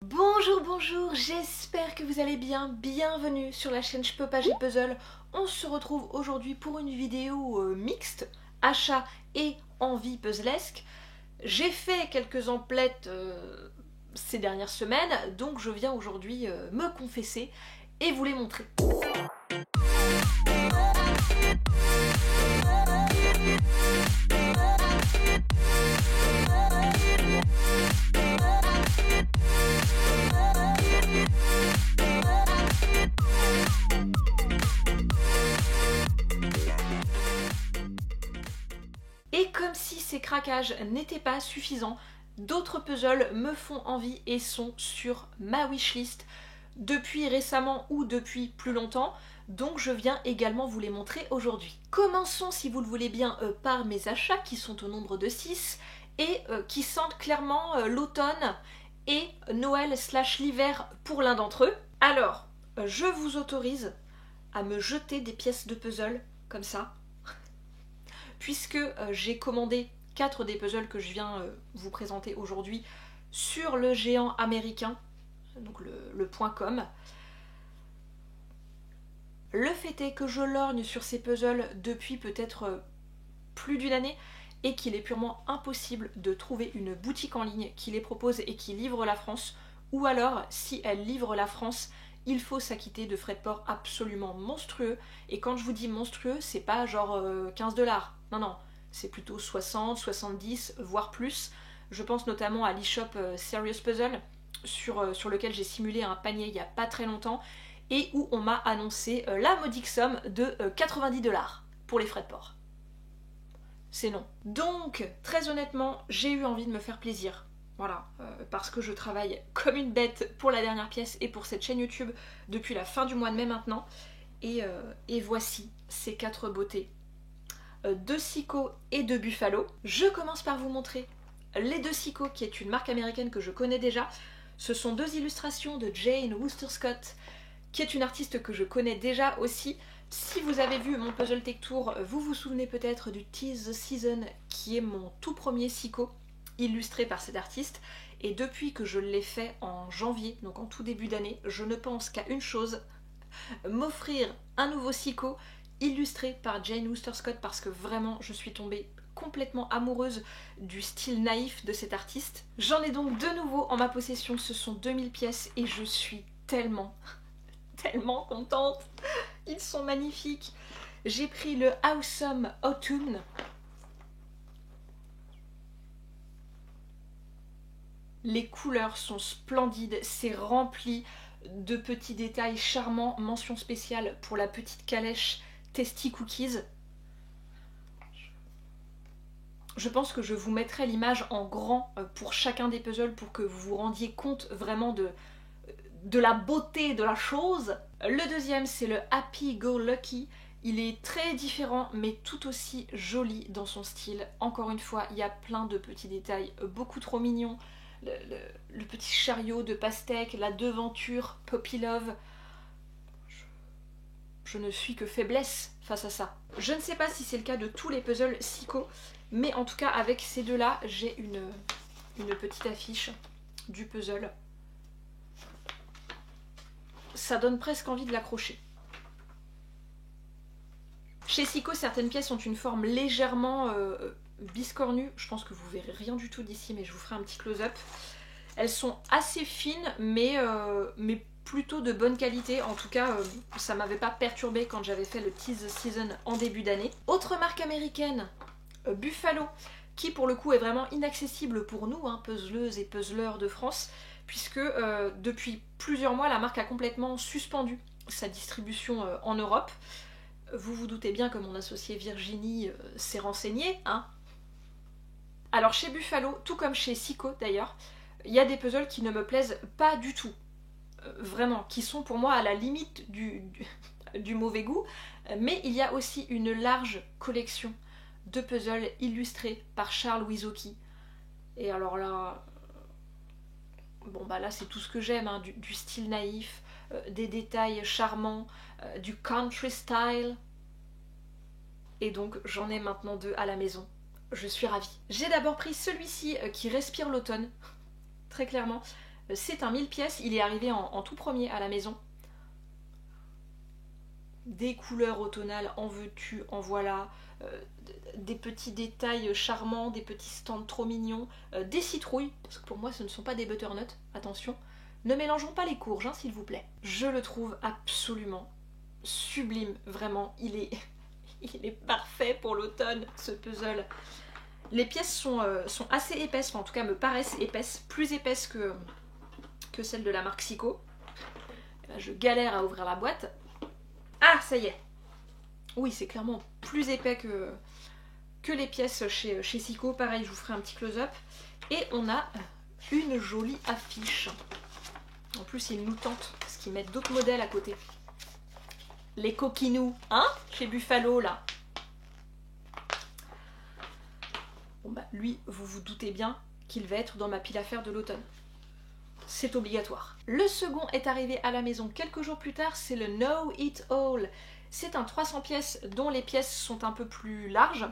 Bonjour, bonjour, j'espère que vous allez bien. Bienvenue sur la chaîne Je peux pas, j'ai puzzle. On se retrouve aujourd'hui pour une vidéo mixte, achat et envie puzzlesque. J'ai fait quelques emplettes ces dernières semaines, donc je viens aujourd'hui me confesser et vous les montrer. Et comme si ces craquages n'étaient pas suffisants, d'autres puzzles me font envie et sont sur ma wishlist depuis récemment ou depuis plus longtemps, donc je viens également vous les montrer aujourd'hui. Commençons, si vous le voulez bien, par mes achats qui sont au nombre de 6 et qui sentent clairement l'automne et Noël / l'hiver pour l'un d'entre eux. Alors, je vous autorise à me jeter des pièces de puzzle comme ça, puisque j'ai commandé 4 des puzzles que je viens vous présenter aujourd'hui sur le géant américain, donc le .com. Le fait est que je lorgne sur ces puzzles depuis peut-être plus d'une année et qu'il est purement impossible de trouver une boutique en ligne qui les propose et qui livre la France, ou alors, si elle livre la France, il faut s'acquitter de frais de port absolument monstrueux. Et quand je vous dis monstrueux, c'est pas genre 15 $. Non, non, c'est plutôt 60, 70, voire plus. Je pense notamment à l'e-shop Serious Puzzle, sur lequel j'ai simulé un panier il y a pas très longtemps, et où on m'a annoncé la modique somme de 90 $ pour les frais de port. C'est non. Donc, très honnêtement, j'ai eu envie de me faire plaisir. Voilà, parce que je travaille comme une bête pour la dernière pièce et pour cette chaîne YouTube depuis la fin du mois de mai maintenant. Et voici ces 4 beautés. 2 Sicko et 2 Buffalo. Je commence par vous montrer les 2 Sicko, qui est une marque américaine que je connais déjà. Ce sont 2 illustrations de Jane Wooster Scott, qui est une artiste que je connais déjà aussi. Si vous avez vu mon Puzzle Tech Tour, vous vous souvenez peut-être du Tease the Season, qui est mon tout premier Sicko, illustré par cet artiste. Et depuis que je l'ai fait en janvier, donc en tout début d'année, je ne pense qu'à une chose, m'offrir un nouveau Sicko illustré par Jane Wooster Scott, parce que vraiment je suis tombée complètement amoureuse du style naïf de cet artiste. J'en ai donc de nouveau en ma possession, ce sont 2000 pièces et je suis tellement contente. Ils sont magnifiques. J'ai pris le Awesome Autumn. Les couleurs sont splendides, c'est rempli de petits détails charmants. Mention spéciale pour la petite calèche Tasty Cookies. Je pense que je vous mettrai l'image en grand pour chacun des puzzles pour que vous vous rendiez compte vraiment de la beauté de la chose. Le deuxième, c'est le Happy Go Lucky. Il est très différent mais tout aussi joli dans son style. Encore une fois, il y a plein de petits détails beaucoup trop mignons. Le petit chariot de pastèque, la devanture Poppy Love. Je ne suis que faiblesse face à ça. Je ne sais pas si c'est le cas de tous les puzzles Sicko, mais en tout cas avec ces deux-là, j'ai une petite affiche du puzzle. Ça donne presque envie de l'accrocher. Chez Sicko, certaines pièces ont une forme légèrement biscornue. Je pense que vous verrez rien du tout d'ici, mais je vous ferai un petit close-up. Elles sont assez fines, mais plutôt de bonne qualité. En tout cas, ça m'avait pas perturbé quand j'avais fait le Tease the Season en début d'année. Autre marque américaine, Buffalo, qui pour le coup est vraiment inaccessible pour nous, hein, puzzleuses et puzzleurs de France, puisque depuis plusieurs mois, la marque a complètement suspendu sa distribution en Europe. Vous vous doutez bien que mon associée Virginie s'est renseignée, hein. Alors chez Buffalo, tout comme chez Sicko d'ailleurs, il y a des puzzles qui ne me plaisent pas du tout. Vraiment, qui sont pour moi à la limite du mauvais goût. Mais il y a aussi une large collection de puzzles illustrés par Charles Wisoki. Et alors là... Bon bah là c'est tout ce que j'aime, hein, du style naïf, des détails charmants, du country style. Et donc j'en ai maintenant 2 à la maison. Je suis ravie. J'ai d'abord pris celui-ci qui respire l'automne, très clairement. C'est un 1000 pièces, il est arrivé en tout premier à la maison. Des couleurs automnales, en veux-tu, en voilà, des petits détails charmants, des petits stands trop mignons, des citrouilles, parce que pour moi ce ne sont pas des butternuts, attention. Ne mélangeons pas les courges, hein, s'il vous plaît. Je le trouve absolument sublime, vraiment, il est parfait pour l'automne, ce puzzle. Les pièces sont assez épaisses, enfin en tout cas me paraissent épaisses, plus épaisses que celles de la marque Siko. Là, je galère à ouvrir la boîte. Ah, ça y est. Oui, c'est clairement plus épais que les pièces chez Siko. Pareil, je vous ferai un petit close-up. Et on a une jolie affiche. En plus, ils nous tentent, parce qu'ils mettent d'autres modèles à côté. Les coquinous, hein, chez Buffalo, là. Bon bah, lui, vous vous doutez bien qu'il va être dans ma pile à faire de l'automne. C'est obligatoire. Le second est arrivé à la maison quelques jours plus tard, c'est le Know It All. C'est un 300 pièces dont les pièces sont un peu plus larges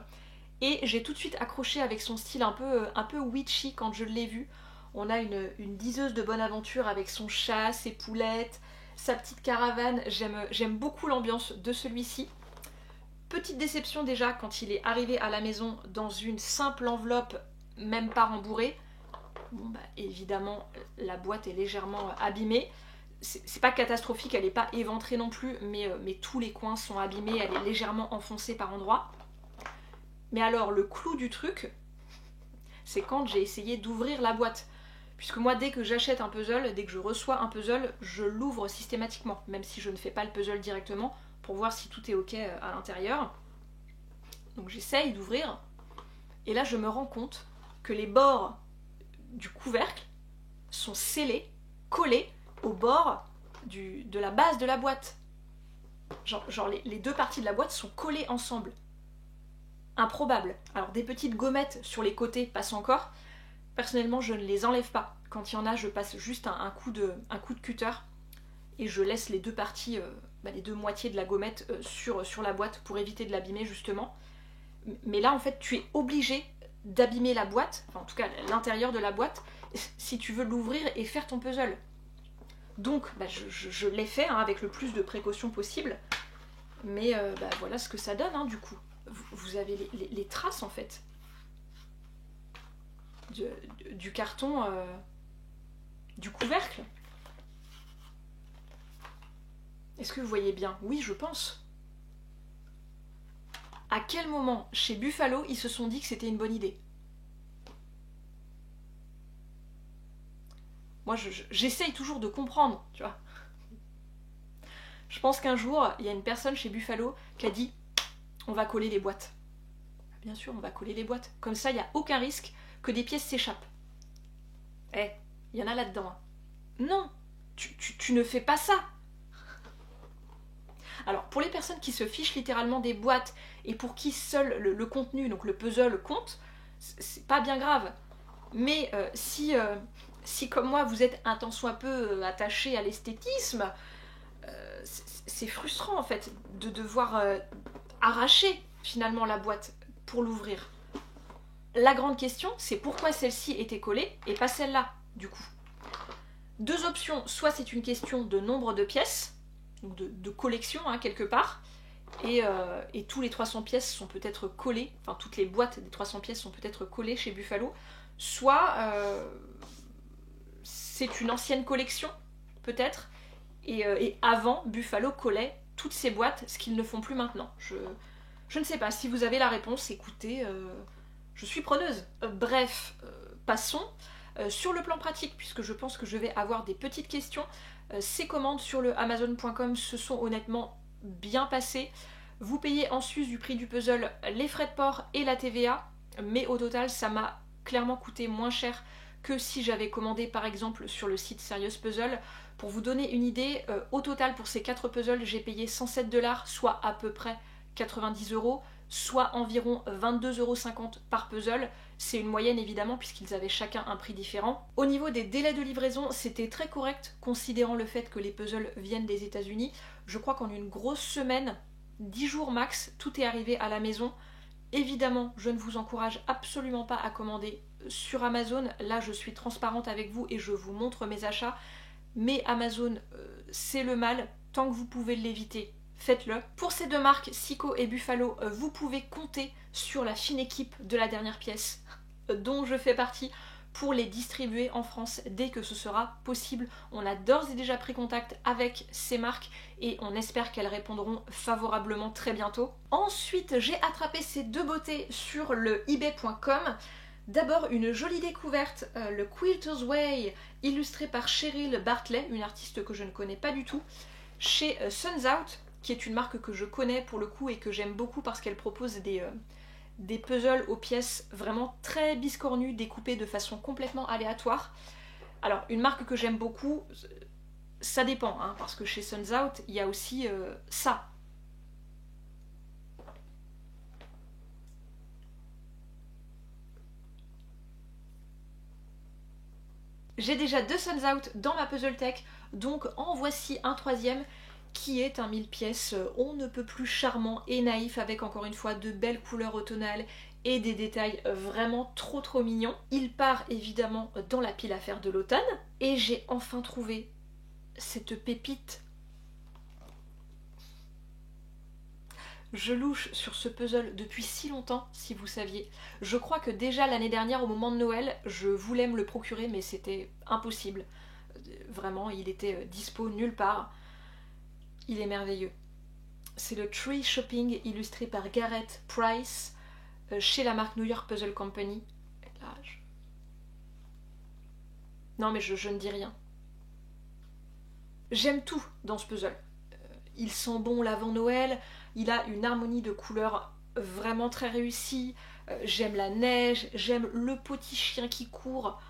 et j'ai tout de suite accroché avec son style un peu witchy quand je l'ai vu. On a une diseuse de bonne aventure avec son chat, ses poulettes, sa petite caravane. J'aime beaucoup l'ambiance de celui-ci. Petite déception déjà quand il est arrivé à la maison dans une simple enveloppe, même pas rembourrée. Bon bah évidemment la boîte est légèrement abîmée. C'est pas catastrophique, elle n'est pas éventrée non plus, mais tous les coins sont abîmés, elle est légèrement enfoncée par endroits. Mais alors le clou du truc, c'est quand j'ai essayé d'ouvrir la boîte. Puisque moi dès que j'achète un puzzle, dès que je reçois un puzzle, je l'ouvre systématiquement, même si je ne fais pas le puzzle directement, pour voir si tout est ok à l'intérieur. Donc j'essaye d'ouvrir, et là je me rends compte que les bords du couvercle sont scellés, collés au bord de la base de la boîte. Genre les deux parties de la boîte sont collées ensemble. Improbable. Alors des petites gommettes sur les côtés passent encore. Personnellement, je ne les enlève pas. Quand il y en a, je passe juste un coup de cutter et je laisse les deux parties, les deux moitiés de la gommette sur la boîte pour éviter de l'abîmer justement. Mais là, en fait, tu es obligé d'abîmer la boîte, enfin en tout cas l'intérieur de la boîte, si tu veux l'ouvrir et faire ton puzzle. Donc je l'ai fait avec le plus de précautions possible, mais voilà ce que ça donne du coup. Vous avez les traces en fait du carton, du couvercle. Est-ce que vous voyez bien? Oui, je pense. À quel moment, chez Buffalo, ils se sont dit que c'était une bonne idée? Moi, j'essaye toujours de comprendre, tu vois. Je pense qu'un jour, il y a une personne chez Buffalo qui a dit « On va coller les boîtes ». Bien sûr, on va coller les boîtes. Comme ça, il n'y a aucun risque que des pièces s'échappent. Eh, il y en a là-dedans. Hein. Non, tu ne fais pas ça. Alors, pour les personnes qui se fichent littéralement des boîtes et pour qui seul le contenu, donc le puzzle, compte, c'est pas bien grave. Mais si comme moi, vous êtes un tant soit peu attaché à l'esthétisme, c'est frustrant en fait de devoir arracher finalement la boîte pour l'ouvrir. La grande question, c'est pourquoi celle-ci était collée et pas celle-là, du coup. Deux options, soit c'est une question de nombre de pièces, donc de collection quelque part, et tous les 300 pièces sont peut-être collées, enfin toutes les boîtes des 300 pièces sont peut-être collées chez Buffalo, soit c'est une ancienne collection, peut-être, et avant, Buffalo collait toutes ces boîtes, ce qu'ils ne font plus maintenant. Je ne sais pas, si vous avez la réponse, écoutez, je suis preneuse. Bref, passons. Sur le plan pratique, puisque je pense que je vais avoir des petites questions, ces commandes sur le Amazon.com se sont honnêtement bien passées. Vous payez en sus du prix du puzzle les frais de port et la TVA, mais au total, ça m'a clairement coûté moins cher que si j'avais commandé par exemple sur le site Serious Puzzle. Pour vous donner une idée, au total pour ces 4 puzzles, j'ai payé 107$, soit à peu près 90€, soit environ 22,50€ par puzzle. C'est une moyenne évidemment puisqu'ils avaient chacun un prix différent. Au niveau des délais de livraison, c'était très correct considérant le fait que les puzzles viennent des États-Unis. Je crois qu'en une grosse semaine, 10 jours max, tout est arrivé à la maison. Évidemment, je ne vous encourage absolument pas à commander sur Amazon. Là je suis transparente avec vous et je vous montre mes achats, mais Amazon c'est le mal, tant que vous pouvez l'éviter, faites-le. Pour ces deux marques, Cico et Buffalo, vous pouvez compter sur la fine équipe de la dernière pièce, dont je fais partie, pour les distribuer en France dès que ce sera possible. On a d'ores et déjà pris contact avec ces marques et on espère qu'elles répondront favorablement très bientôt. Ensuite, j'ai attrapé ces deux beautés sur le ebay.com. D'abord, une jolie découverte, le Quilter's Way, illustré par Cheryl Bartley, une artiste que je ne connais pas du tout, chez Suns Out, qui est une marque que je connais pour le coup et que j'aime beaucoup parce qu'elle propose des puzzles aux pièces vraiment très biscornues, découpées de façon complètement aléatoire. Alors, une marque que j'aime beaucoup, ça dépend, hein, parce que chez Suns Out, il y a aussi ça. J'ai déjà deux Suns Out dans ma Puzzle Tech, donc en voici un troisième qui est un 1000 pièces on ne peut plus charmant et naïf, avec encore une fois de belles couleurs automnales et des détails vraiment trop mignons. Il part évidemment dans la pile à faire de l'automne et j'ai enfin trouvé cette pépite. Je louche sur ce puzzle depuis si longtemps, si vous saviez. Je crois que déjà l'année dernière, au moment de Noël, je voulais me le procurer, mais c'était impossible. Vraiment, il était dispo nulle part. Il est merveilleux. C'est le Tree Shopping illustré par Gareth Price chez la marque New York Puzzle Company. Là, non mais je ne dis rien. J'aime tout dans ce puzzle. Il sent bon l'avant Noël, il a une harmonie de couleurs vraiment très réussie. J'aime la neige, j'aime le petit chien qui court.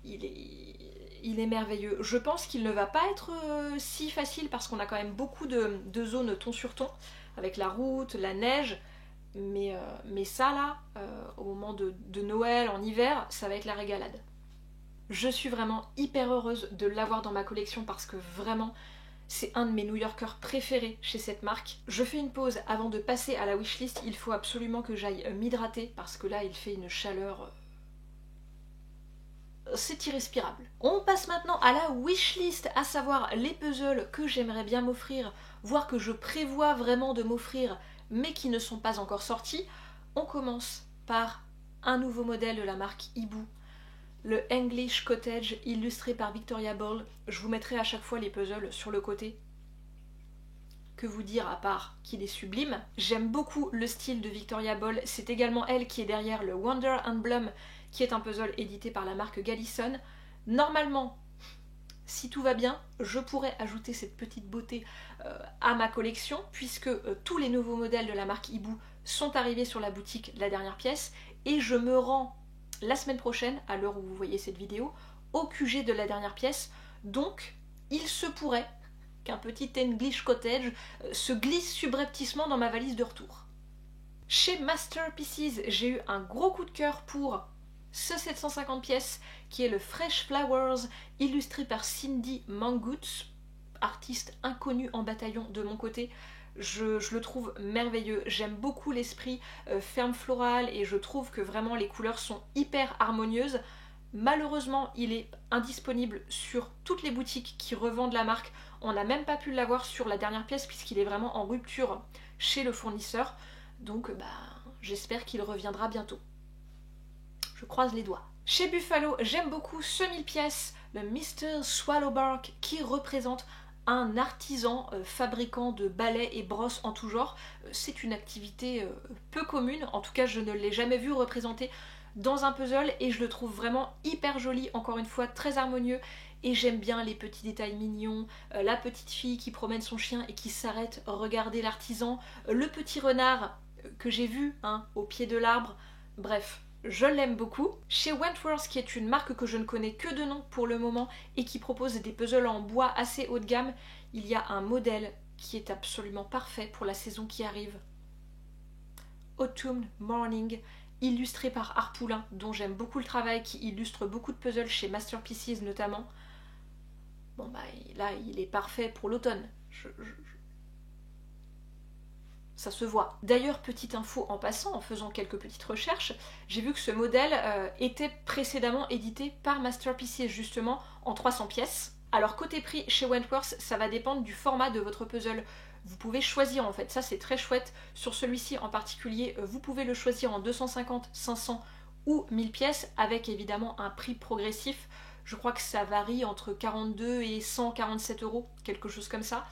Il est merveilleux. Je pense qu'il ne va pas être si facile parce qu'on a quand même beaucoup de zones ton sur ton, avec la route, la neige. Mais ça là, au moment de Noël, en hiver, ça va être la régalade. Je suis vraiment hyper heureuse de l'avoir dans ma collection parce que vraiment, c'est un de mes New Yorkers préférés chez cette marque. Je fais une pause avant de passer à la wishlist. Il faut absolument que j'aille m'hydrater parce que là, il fait une chaleur... c'est irrespirable. On passe maintenant à la wishlist, à savoir les puzzles que j'aimerais bien m'offrir, voire que je prévois vraiment de m'offrir, mais qui ne sont pas encore sortis. On commence par un nouveau modèle de la marque Ibu, le English Cottage illustré par Victoria Ball. Je vous mettrai à chaque fois les puzzles sur le côté. Que vous dire à part qu'il est sublime. J'aime beaucoup le style de Victoria Ball. C'est également elle qui est derrière le Wonder Emblem, qui est un puzzle édité par la marque Gallison. Normalement, si tout va bien, je pourrais ajouter cette petite beauté à ma collection, puisque tous les nouveaux modèles de la marque Ibu sont arrivés sur la boutique de la dernière pièce, et je me rends la semaine prochaine, à l'heure où vous voyez cette vidéo, au QG de la dernière pièce. Donc, il se pourrait qu'un petit English Cottage se glisse subrepticement dans ma valise de retour. Chez Masterpieces, j'ai eu un gros coup de cœur pour ce 750 pièces qui est le Fresh Flowers illustré par Cindy Mangutz, artiste inconnue en bataillon de mon côté. Je le trouve merveilleux, j'aime beaucoup l'esprit ferme floral et je trouve que vraiment les couleurs sont hyper harmonieuses. Malheureusement, il est indisponible sur toutes les boutiques qui revendent la marque. On n'a même pas pu l'avoir sur la dernière pièce puisqu'il est vraiment en rupture chez le fournisseur. Donc j'espère qu'il reviendra bientôt. Je croise les doigts. Chez Buffalo, j'aime beaucoup ce 1000 pièces, le Mr. Swallowbark, qui représente un artisan fabricant de balais et brosses en tout genre. C'est une activité peu commune, en tout cas je ne l'ai jamais vu représenter dans un puzzle et je le trouve vraiment hyper joli, encore une fois très harmonieux, et j'aime bien les petits détails mignons, la petite fille qui promène son chien et qui s'arrête regarder l'artisan, le petit renard que j'ai vu au pied de l'arbre, bref. Je l'aime beaucoup. Chez Wentworth, qui est une marque que je ne connais que de nom pour le moment et qui propose des puzzles en bois assez haut de gamme, il y a un modèle qui est absolument parfait pour la saison qui arrive. Autumn Morning, illustré par Harpoulin, dont j'aime beaucoup le travail, qui illustre beaucoup de puzzles chez Masterpieces notamment. Bon là, il est parfait pour l'automne. ça se voit. D'ailleurs, petite info en passant, en faisant quelques petites recherches, j'ai vu que ce modèle était précédemment édité par Masterpieces justement en 300 pièces. Alors côté prix, chez Wentworth, ça va dépendre du format de votre puzzle. Vous pouvez choisir en fait, ça c'est très chouette. Sur celui-ci en particulier, vous pouvez le choisir en 250, 500 ou 1000 pièces, avec évidemment un prix progressif. Je crois que ça varie entre 42 et 147 euros, quelque chose comme ça.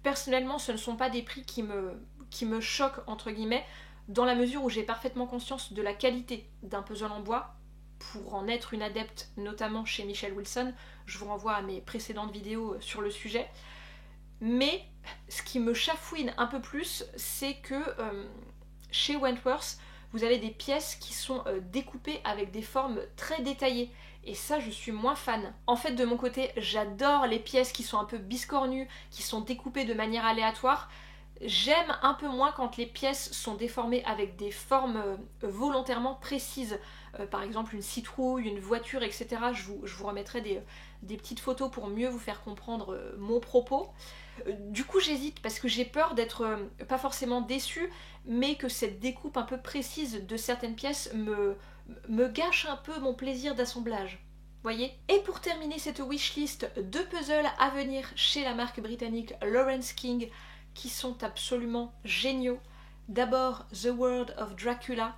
Personnellement, ce ne sont pas des prix qui me choquent, entre guillemets, dans la mesure où j'ai parfaitement conscience de la qualité d'un puzzle en bois. Pour en être une adepte, notamment chez Michelle Wilson, je vous renvoie à mes précédentes vidéos sur le sujet. Mais ce qui me chafouine un peu plus, c'est que chez Wentworth, vous avez des pièces qui sont découpées avec des formes très détaillées. Et ça, je suis moins fan. En fait, de mon côté, j'adore les pièces qui sont un peu biscornues, qui sont découpées de manière aléatoire. J'aime un peu moins quand les pièces sont déformées avec des formes volontairement précises. Par exemple, une citrouille, une voiture, etc. Je vous remettrai des petites photos pour mieux vous faire comprendre mon propos. Du coup, j'hésite parce que j'ai peur d'être pas forcément déçue, mais que cette découpe un peu précise de certaines pièces me gâche un peu mon plaisir d'assemblage. Voyez. Et pour terminer cette wishlist de puzzles à venir chez la marque britannique Lawrence King, qui sont absolument géniaux. D'abord, The World of Dracula,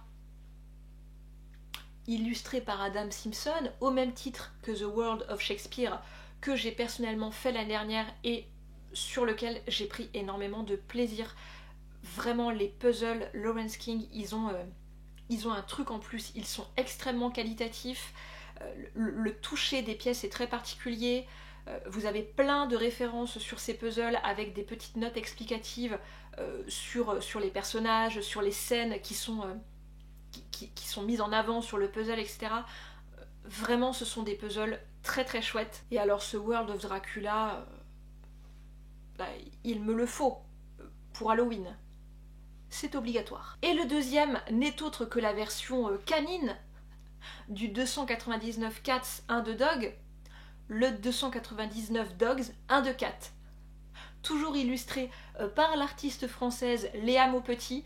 illustré par Adam Simpson, au même titre que The World of Shakespeare, que j'ai personnellement fait l'année dernière et sur lequel j'ai pris énormément de plaisir. Vraiment, les puzzles Lawrence King, ils ont un truc en plus, ils sont extrêmement qualitatifs. Le toucher des pièces est très particulier. Vous avez plein de références sur ces puzzles avec des petites notes explicatives sur les personnages, sur les scènes qui sont mises en avant sur le puzzle, etc. Vraiment, ce sont des puzzles très très chouettes. Et alors ce World of Dracula, il me le faut pour Halloween. C'est obligatoire. Et le deuxième n'est autre que la version canine du 299 Cats 1 de Dog, le 299 Dogs 1 de Cat. Toujours illustré par l'artiste française Léa Maupetit.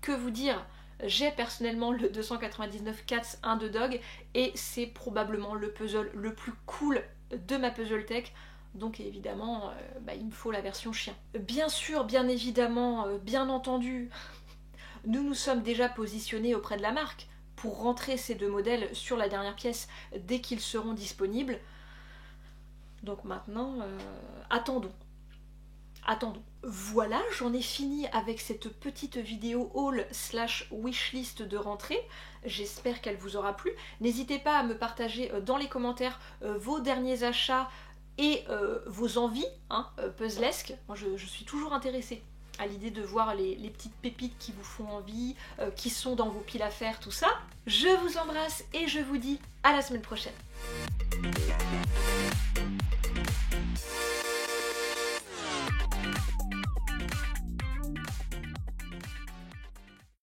Que vous dire, j'ai personnellement le 299 Cats 1 de Dog et c'est probablement le puzzle le plus cool de ma Puzzletech. Donc évidemment, il me faut la version chien. Bien sûr, bien évidemment, bien entendu, nous sommes déjà positionnés auprès de la marque pour rentrer ces deux modèles sur la dernière pièce dès qu'ils seront disponibles. Donc maintenant, attendons. Voilà, j'en ai fini avec cette petite vidéo haul / wishlist de rentrée. J'espère qu'elle vous aura plu. N'hésitez pas à me partager dans les commentaires vos derniers achats et vos envies puzzlesques. Moi, je suis toujours intéressée à l'idée de voir les petites pépites qui vous font envie, qui sont dans vos piles à faire, tout ça. Je vous embrasse et je vous dis à la semaine prochaine.